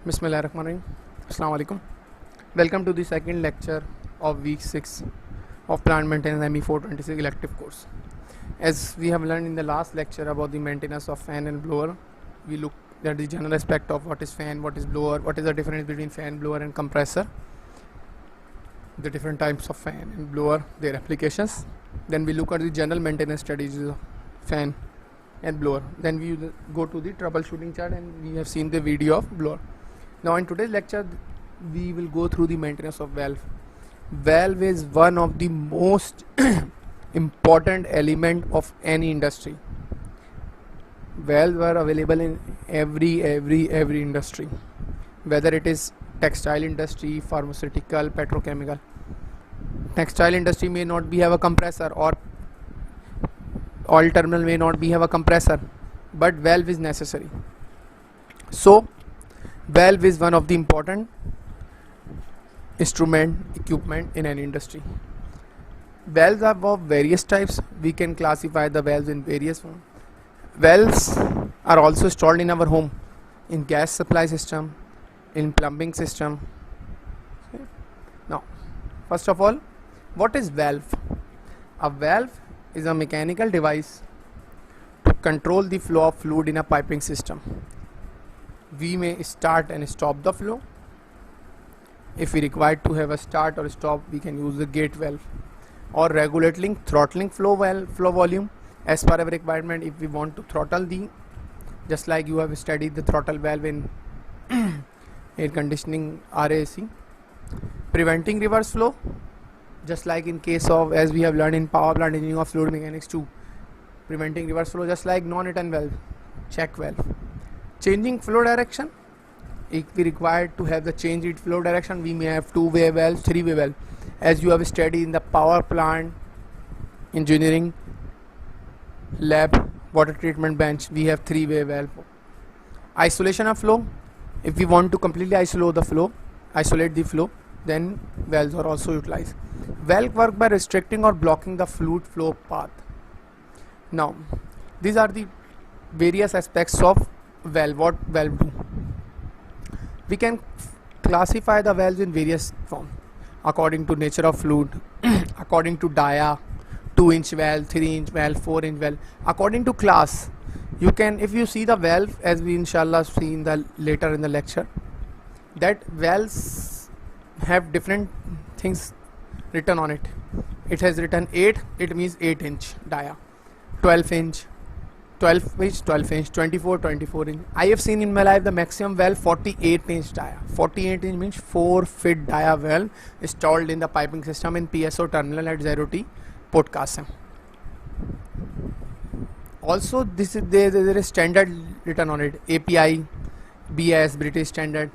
Bismillahirrahmanirrahim. Assalamu alaikum. Welcome to the second lecture of week 6 of plant maintenance ME 426 elective course. As we have learned in the last lecture about the maintenance of fan and blower, we looked at the general aspect of what is fan, what is blower, what is the difference between fan, blower and compressor, the different types of fan and blower, their applications. Then we look at the general maintenance strategies of fan and blower. Then we go to the troubleshooting chart and we have seen the video of blower. Now in today's lecture we will go through the maintenance of valve. Valve is one of the most important element of any industry. Valves are available in every industry, whether it is textile industry, pharmaceutical, petrochemical. Textile industry may not have a compressor, or oil terminal may not have a compressor, but valve is necessary. So valve is one of the important equipment in an industry. Valves are of various types. We can classify the valves in various forms. Valves are also installed in our home, in gas supply system, in plumbing system. Okay. Now, first of all, what is valve? A valve is a mechanical device to control the flow of fluid in a piping system. We may start and stop the flow. If we require to have a start or stop, we can use the gate valve, or regulating throttling flow volume as per our requirement. If we want to throttle just like you have studied the throttle valve in air conditioning RAC. Preventing reverse flow, just like in case of, as we have learned in power plant engineering of fluid mechanics 2, preventing reverse flow, just like non-return valve, check valve. Changing flow direction, if we require to have the change in flow direction, we may have two-way valve, three-way valve. As you have studied in the power plant engineering lab water treatment bench, we have three-way valve. Isolation of flow, if we want to completely isolate the flow, then valves are also utilized. Valve work by restricting or blocking the fluid flow path. Now, these are the various aspects of valve. What valve do? We can classify the valves in various forms according to nature of fluid, according to dia, 2-inch valve, 3-inch valve, 4-inch valve, according to class. You can, if you see the valve, as we inshallah see in the later in the lecture, that valves have different things written on it. It has written 8, it means 8-inch dia, 12-inch, 12-inch, 12-inch, 24-inch. I have seen in my life the maximum valve 48-inch dia. 48-inch means 4-foot dia valve installed in the piping system in PSO terminal at 0T Port Qasim. Also, there is standard written on it, API, BS, British Standard.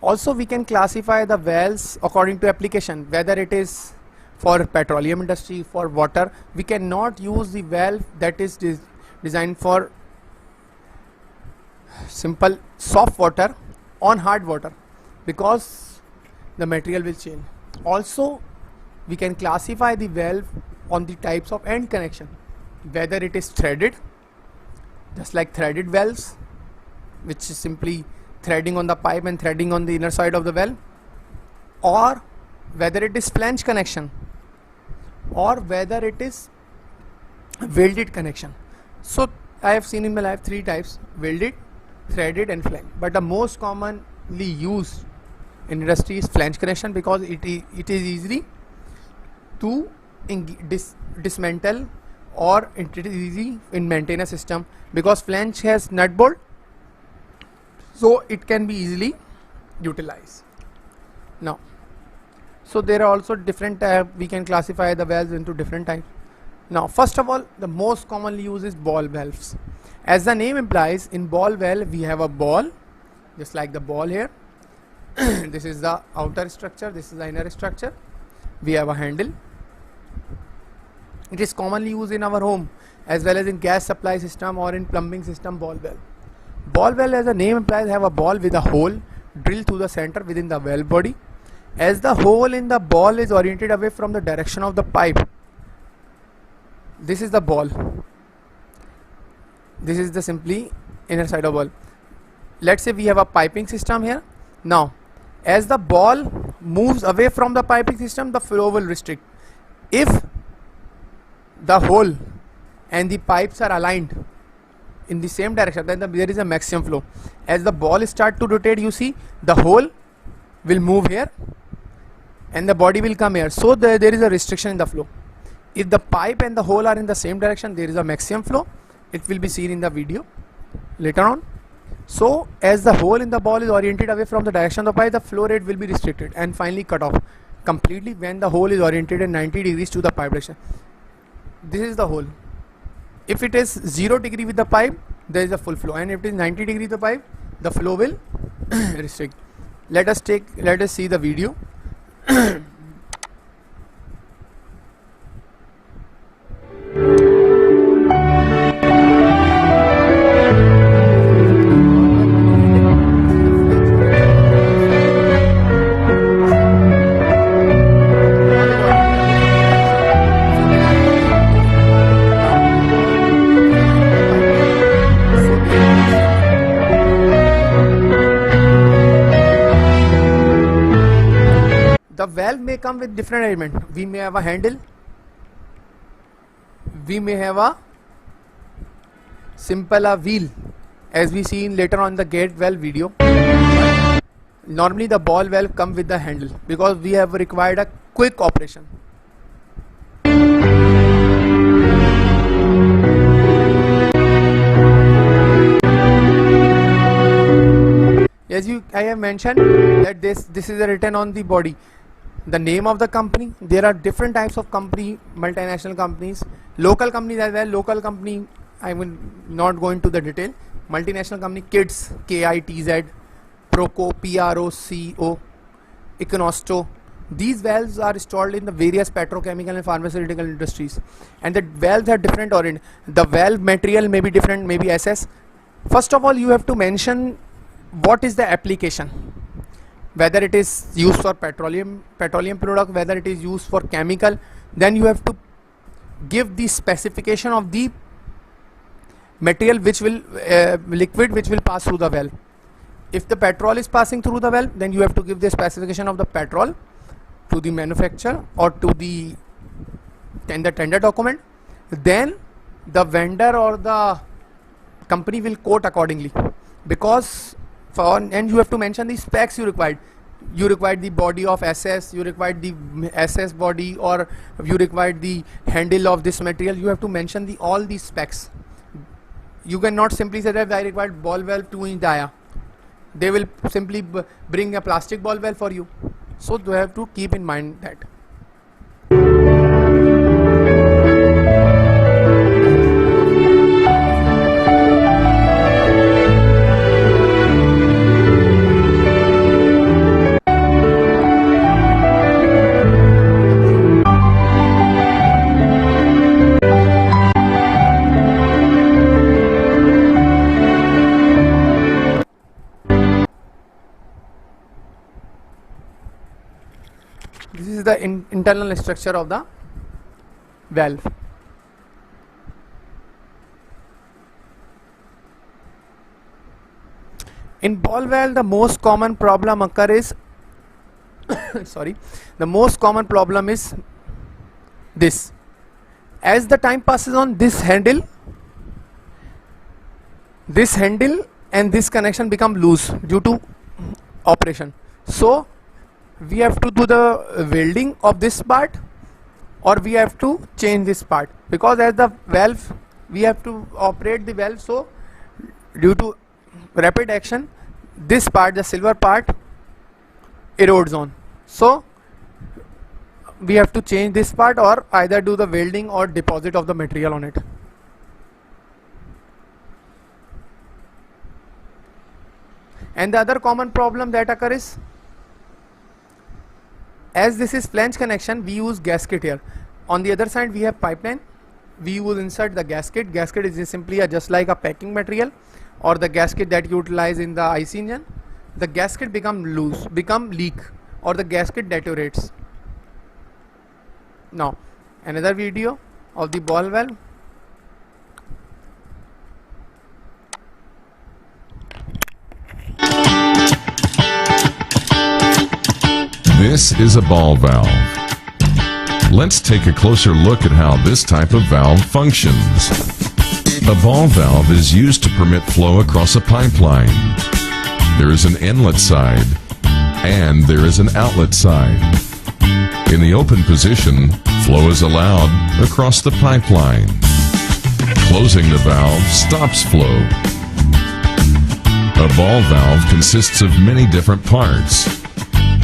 Also, we can classify the valves according to application, whether it is for petroleum industry, for water. We cannot use the valve that is designed for simple soft water on hard water, because the material will change. Also, we can classify the valve on the types of end connection, whether it is threaded, just like threaded valves, which is simply threading on the pipe and threading on the inner side of the valve, or whether it is flange connection, or whether it is welded connection. So I have seen in my life 3 types: welded, threaded and flange. But the most commonly used in industry is flange connection, because it is easily to dismantle, or it is easy in maintenance system, because flange has nut bolt, so it can be easily utilized. Now, so there are also different types. We can classify the valves into different types. Now, first of all, the most commonly used is ball valves. As the name implies, in ball valve we have a ball, just like the ball here. This is the outer structure, this is the inner structure. We have a handle. It is commonly used in our home as well as in gas supply system or in plumbing system. Ball valve. Ball valve, as the name implies, have a ball with a hole drilled through the center within the valve body. As the hole in the ball is oriented away from the direction of the pipe, this is the ball. This is the simply inner side of ball. let's say we have a piping system here. Now as the ball moves away from the piping system, the flow will restrict. If the hole and the pipes are aligned in the same direction, then there is a maximum flow. As the ball start to rotate, you see the hole will move here and the body will come here, so there is a restriction in the flow. If the pipe and the hole are in the same direction, there is a maximum flow. It will be seen in the video later on. So as the hole in the ball is oriented away from the direction of the pipe, the flow rate will be restricted and finally cut off completely when the hole is oriented at 90 degrees to the pipe direction. This is the hole. If it is 0 degree with the pipe, there is a full flow, and if it is 90 degree the pipe, the flow will restrict. Let us see the video. The valve may come with different arrangement. We may have a handle, we may have a simple wheel, as we see in later on the gate valve video. Normally the ball valve come with the handle because we have required a quick operation. As I have mentioned that this is written on the body, the name of the company. There are different types of company, multinational companies, local companies as well. Local company, I will not go into the detail. Multinational company, KITZ, KITZ, Proco, PROCO, Econosto. These valves are installed in the various petrochemical and pharmaceutical industries, and the valves have different origin. The valve material may be different, maybe SS. First of all, you have to mention what is the application, whether it is used for petroleum product, whether it is used for chemical. Then you have to give the specification of the material which will liquid which will pass through the valve. If the petrol is passing through the valve, then you have to give the specification of the petrol to the manufacturer or to the tender document. Then the vendor or the company will quote accordingly, because and you have to mention the specs you required. You required the body of SS, you required the SS body, or you required the handle of this material. You have to mention all these specs. You cannot simply say that I required ball valve 2-inch dia. They will simply bring a plastic ball valve for you. So you have to keep in mind that. This is the internal structure of the valve. In ball valve, the most common problem occur is the most common problem is this. As the time passes on, this handle and this connection become loose due to operation. So we have to do the welding of this part, or we have to change this part, because as the valve we have to operate the valve. So due to rapid action, this part, the silver part, erodes on. So we have to change this part, or either do the welding or deposit of the material on it. And the other common problem that occurs is, as this is flange connection, we use gasket here. On the other side we have pipeline. We will insert the gasket. Gasket is simply just like a packing material, or the gasket that you utilize in the IC engine. The gasket become loose, become leak, or the gasket deteriorates. Now another video of the ball valve. This is a ball valve. Let's take a closer look at how this type of valve functions. A ball valve is used to permit flow across a pipeline. There is an inlet side and there is an outlet side. In the open position, flow is allowed across the pipeline. Closing the valve stops flow. A ball valve consists of many different parts.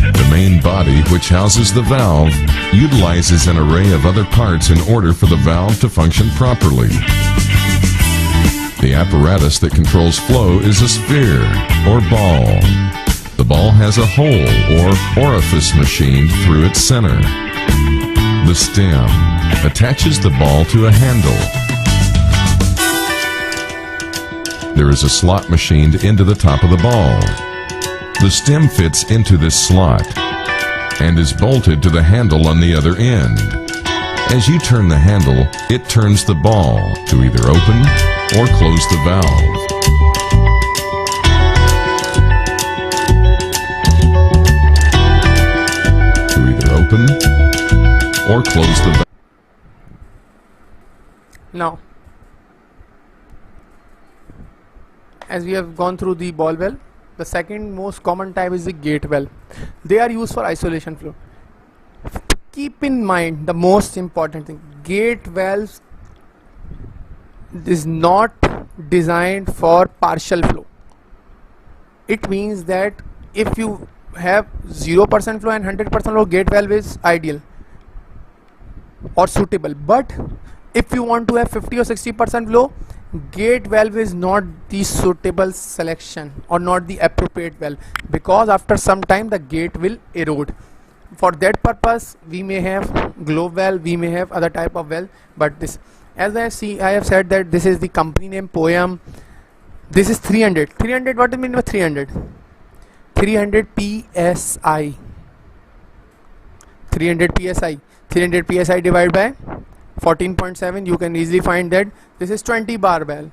The main body, which houses the valve, utilizes an array of other parts in order for the valve to function properly. The apparatus that controls flow is a sphere, or ball. The ball has a hole, or orifice machined through its center. The stem attaches the ball to a handle. There is a slot machined into the top of the ball. The stem fits into this slot and is bolted to the handle on the other end. As you turn the handle, it turns the ball to either open or close the valve. To either open or close the valve. Now, as we have gone through the ball valve, the second most common type is the gate valve. They are used for isolation flow. Keep in mind the most important thing: gate valves is not designed for partial flow. It means that if you have 0% flow and 100% flow, gate valve is ideal or suitable. But if you want to have 50 or 60% flow, gate valve is not the suitable selection or not the appropriate valve, because after some time the gate will erode. For that purpose we may have globe valve, we may have other type of valve, but this, as I have said that this is the company name Poem. This is 300. What do you mean by 300? 300 psi. 300 psi. 300 psi divided by 14.7. You can easily find that this is 20 bar valve,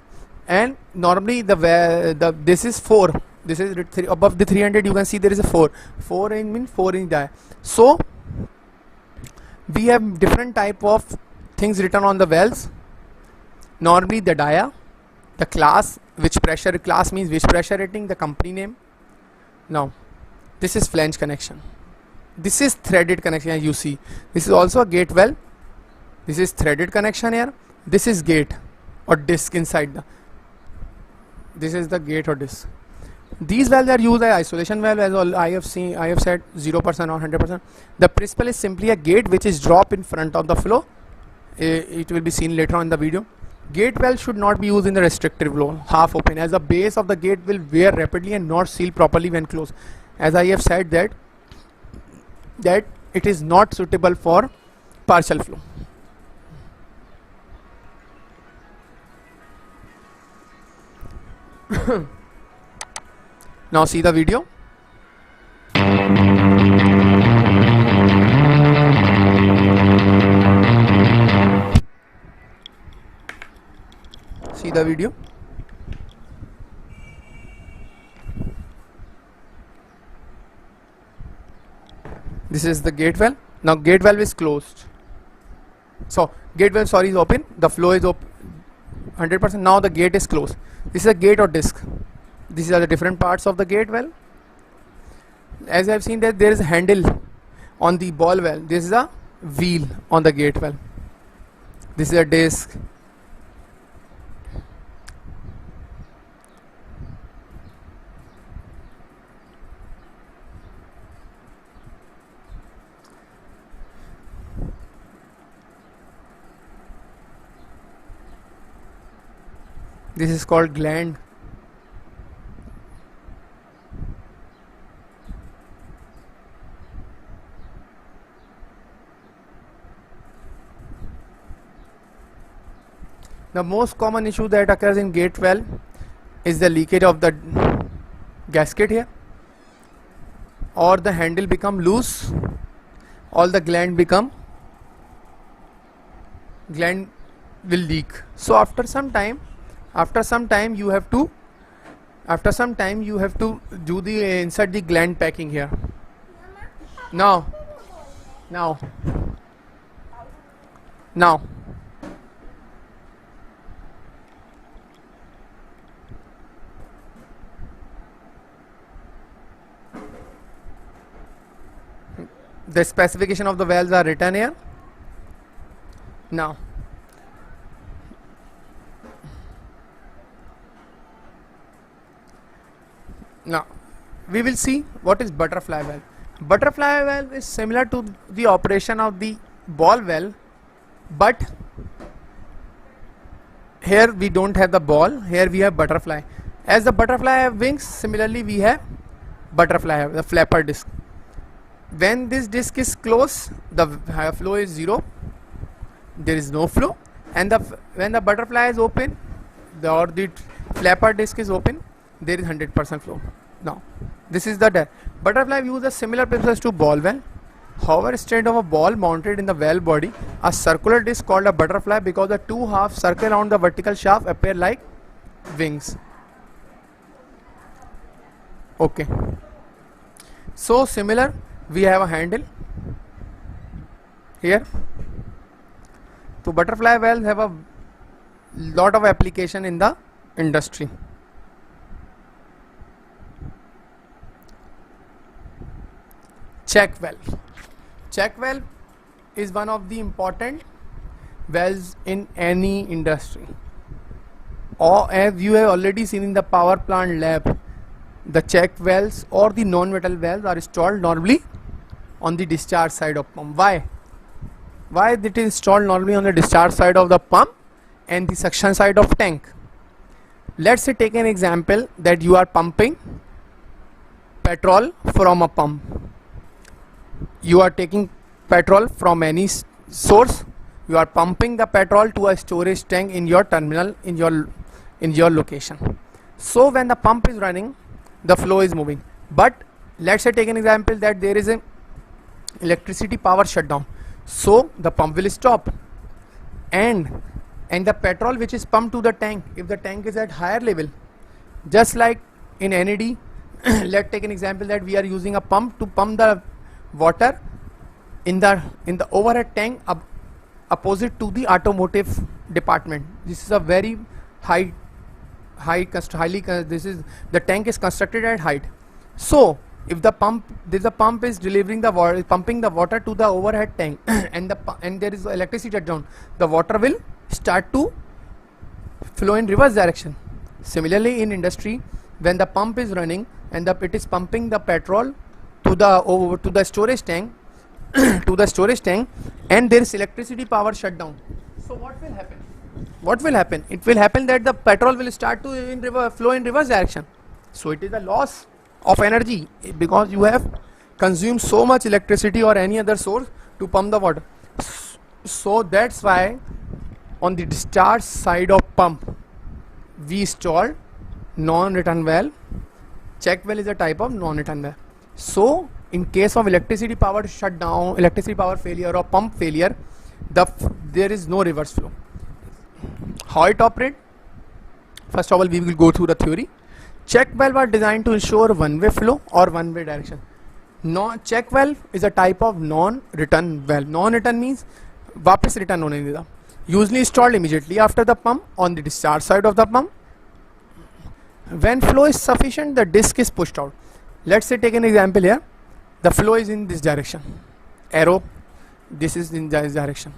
and normally this is 4. This is above the 300. You can see there is a 4. 4 inch means 4 inch die. So we have different type of things written on the valves. Normally the dia, the class, which pressure class means which pressure rating, the company name. Now this is flange connection. This is threaded connection. As you see, this is also a gate valve. This is threaded connection here. This is gate or disc inside the. This is the gate or disc. These valves are used as isolation valve, as all I have said 0% or 100%. The principle is simply a gate which is drop in front of the flow. It will be seen later on in the video. Gate valve should not be used in the restrictive flow, half open, as the base of the gate will wear rapidly and not seal properly when closed. As I have said that it is not suitable for partial flow. Now see the video. See the video. This is the gate valve. Now gate valve is closed. So gate valve, sorry, is open. The flow is open 100%. Now the gate is closed. This is a gate or disc. These are the different parts of the gate valve. As I have seen that there is a handle on the ball valve. This is a wheel on the gate valve. This is a disc. This is called gland. The most common issue that occurs in gate valve is the leakage of the gasket here, or the handle become loose, all the gland will leak. So after some time you have to do the insert the gland packing here. Now, now, now. The specification of the valves are written here. Now, we will see what is butterfly valve. Butterfly valve is similar to the operation of the ball valve, but here we don't have the ball, here we have butterfly. As the butterfly have wings, similarly we have butterfly have the flapper disc. When this disc is closed, the flow is 0, there is no flow, and when the butterfly is open, or the flapper disc is open, there is 100% flow. Now, this is the butterfly use a similar process to ball valve. However, instead of a ball mounted in the valve body, a circular disc called a butterfly, because the two halves circle around the vertical shaft appear like wings. Okay. So similar, we have a handle here. So butterfly valves have a lot of application in the industry. Check valve. Check valve is one of the important valves in any industry. Or as you have already seen in the power plant lab, the check valves or the non-metal valves are installed normally on the discharge side of pump. Why? Why it is installed normally on the discharge side of the pump and the suction side of tank? Let's say take an example that you are pumping petrol from a pump. You are taking petrol from any source. You are pumping the petrol to a storage tank in your terminal, in your location. So when the pump is running, the flow is moving. But let's say take an example that there is an electricity power shutdown. So the pump will stop, and the petrol which is pumped to the tank, if the tank is at higher level, just like in NAD, let's take an example that we are using a pump to pump the water in the overhead tank opposite to the automotive department. This is a very this is the tank is constructed at height. So if the pump is delivering the water, pumping the water to the overhead tank, and there is electricity shutdown, the water will start to flow in reverse direction. Similarly, in industry, when the pump is running and it is pumping the petrol to the storage tank and there is electricity power shutdown. So what will happen? It will happen that the petrol will start to flow in reverse direction. So it is a loss of energy, because you have consumed so much electricity or any other source to pump the water. So that's why on the discharge side of pump we installed non-return valve. Check valve is a type of non-return valve. So in case of electricity power shutdown, electricity power failure or pump failure, there is no reverse flow. How it operates? First of all, we will go through the theory. Check valve are designed to ensure one-way flow or one-way direction. Check valve is a type of non-return valve. Non-return means वापस return होने देता. Usually installed immediately after the pump on the discharge side of the pump. When flow is sufficient, the disc is pushed out. Let's say take an example here. The flow is in this direction. Arrow, this is in this direction.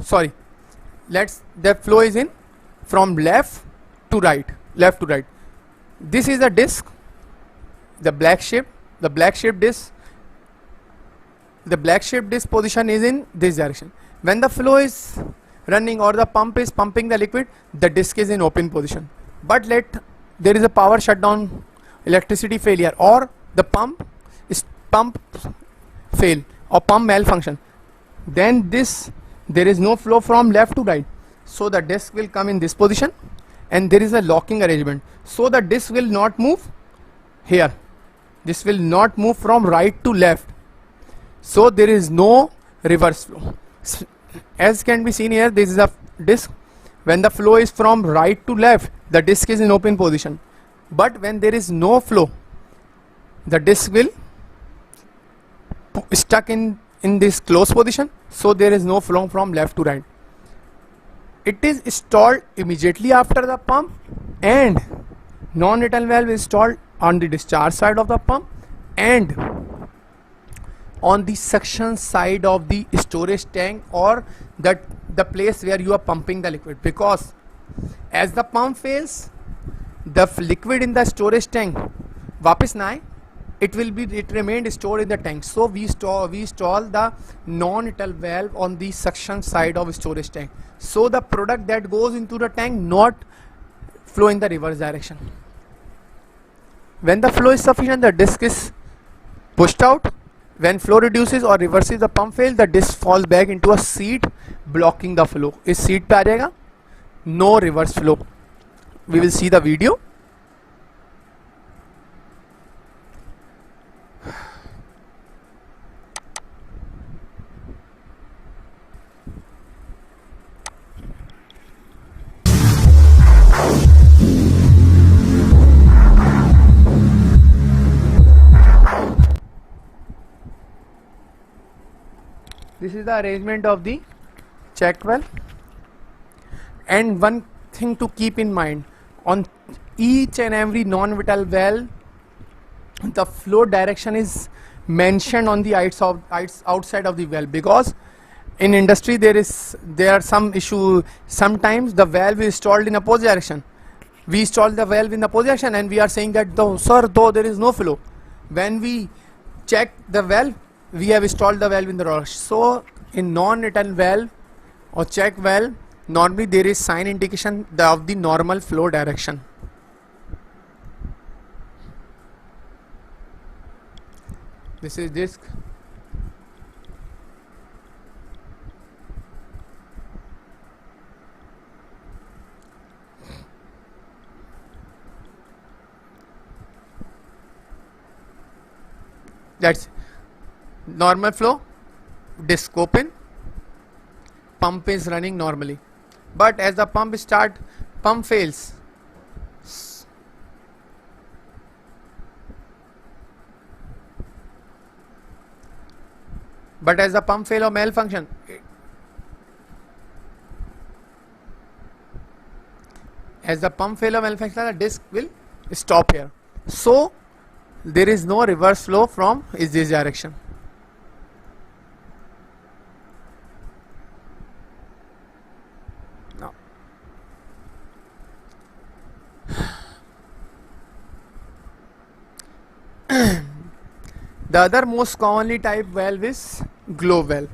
Sorry, the flow is in from left to right. This is the disc, the black shape disc. The black shape disc position is in this direction. When the flow is running or the pump is pumping the liquid, the disc is in open position. But there is a power shutdown, electricity failure, or the pump fail or pump malfunction, then there is no flow from left to right. So the disc will come in this position and there is a locking arrangement. So the disc will not move here. This will not move from right to left. So there is no reverse flow. As can be seen here, this is a disc. When the flow is from right to left, the disc is in open position. But when there is no flow the disc will stuck in this closed position, so there is no flow from left to right. It is installed immediately after the pump, and non-return valve is installed on the discharge side of the pump and on the suction side of the storage tank, or the place where you are pumping the liquid, because as the pump fails, the liquid in the storage tank वापस ना आए, it remained stored in the tank. So we install the non-return valve on the suction side of storage tank, so the product that goes into the tank not flow in the reverse direction. When the flow is sufficient, the disc is pushed out. When flow reduces or reverses, the pump fails, the disc falls back into a seat blocking the flow. इस seat पे आ जाएगा, no reverse flow. We will see the video. This is the arrangement of the check valve, and one thing to keep in mind, on each and every non-vital valve the flow direction is mentioned on the outside of the valve, because in industry there are some issue. Sometimes the valve is installed in opposite direction. We install the valve in the opposite direction and we are saying that though there is no flow. When we check the valve, we have installed the valve in the rush. So in non-return valve or check valve, normally there is sign indication of the normal flow direction. This is disc. That's normal flow, disc open, pump is running normally. But as the pump fails. But as the pump fail or malfunction, the disc will stop here. So there is no reverse flow from this direction. Now, the other most commonly typed valve is globe valve.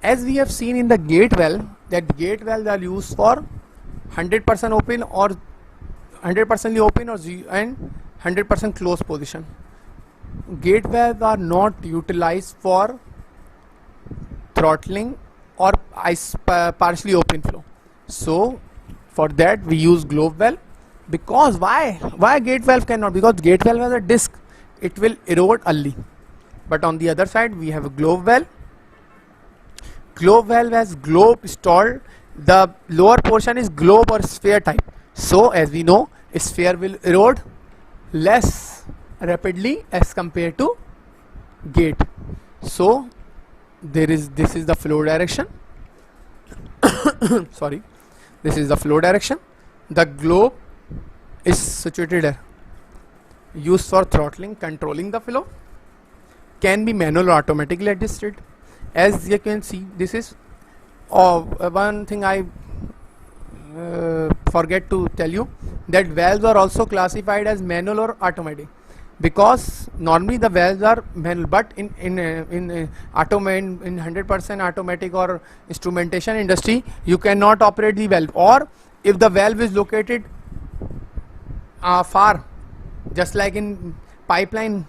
As we have seen in the gate valve, that gate valves are used for 100% open or 100% open or and 100% closed position. Gate valves are not utilized for throttling or partially open flow. So for that we use globe valve. Because why gate valve cannot? Because gate valve has a disc, it will erode early. But on the other side we have a globe valve. Globe valve has globe installed. The lower portion is globe or sphere type. So as we know, a sphere will erode less rapidly as compared to gate. So this is the flow direction. Sorry, this is the flow direction. The globe is situated here, used for throttling, controlling the flow. Can be manual or automatically adjusted. As you can see, this is one thing I forget to tell you, that valves are also classified as manual or automatic, because normally the valves are manual, but in 100% automatic or instrumentation industry, you cannot operate the valve, or if the valve is located far, just like in pipeline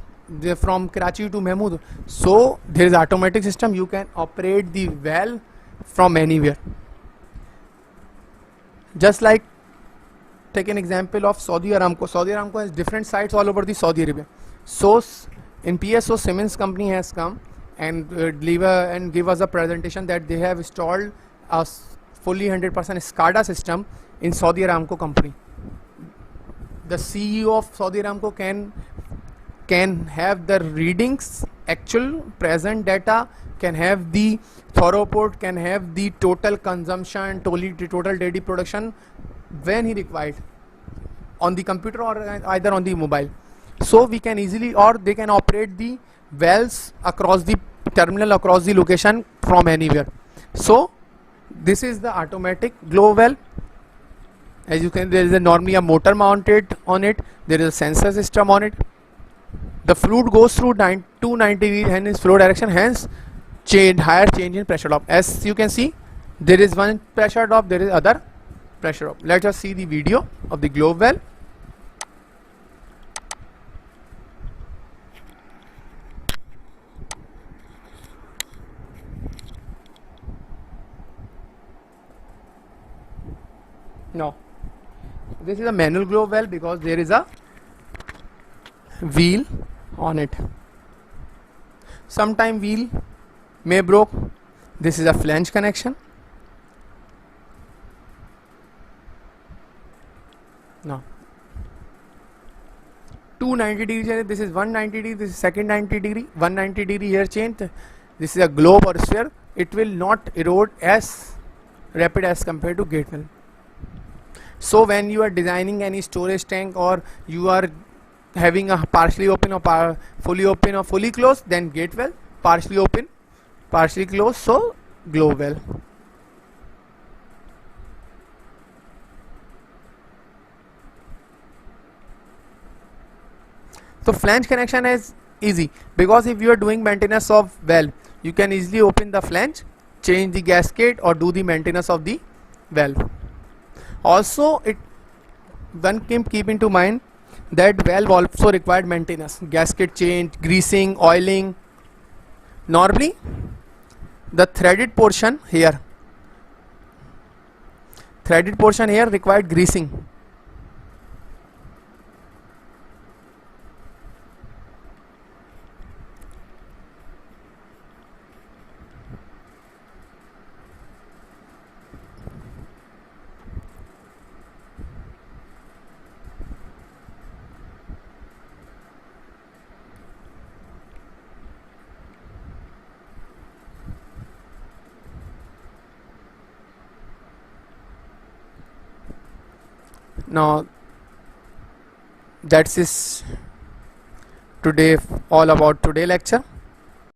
from Karachi to Mahmood, so there is automatic system, you can operate the valve from anywhere. Just like, take an example of Saudi Aramco. Saudi Aramco has different sites all over the Saudi Arabia. So in PSO, Siemens company has come and give us a presentation that they have installed a fully 100% SCADA system in Saudi Aramco company. the CEO of Saudi Aramco can have the readings, actual present data, can have the throughput, can have the total consumption, total daily production when he required on the computer or either on the mobile. So we can easily, or they can operate the wells across the terminal, across the location from anywhere. So this is the automatic glow well. As you can, there is normally a motor mounted on it, there is a sensor system on it. The fluid goes through 290 degrees and its flow direction, hence higher change in pressure drop. As you can see, there is one pressure drop, there is other pressure drop. Let us see the video of the globe well. Now, this is a manual globe well because there is a wheel on it. Sometime wheel may broke. This is a flange connection. Now 290 degrees, this is 190 degree, this is second 90 degree, 190 degree here change. This is a globe or sphere. It will not erode as rapid as compared to gate well. So when you are designing any storage tank, or you are having a partially open or fully open or fully closed, then gate well, partially open, partially closed, so globe well. So flange connection is easy because if you are doing maintenance of well, you can easily open the flange, change the gasket, or do the maintenance of the valve. Also, one can keep into mind that valve also required maintenance, gasket change, greasing, oiling. Normally the threaded portion here required greasing. Now that's is today all about today lecture.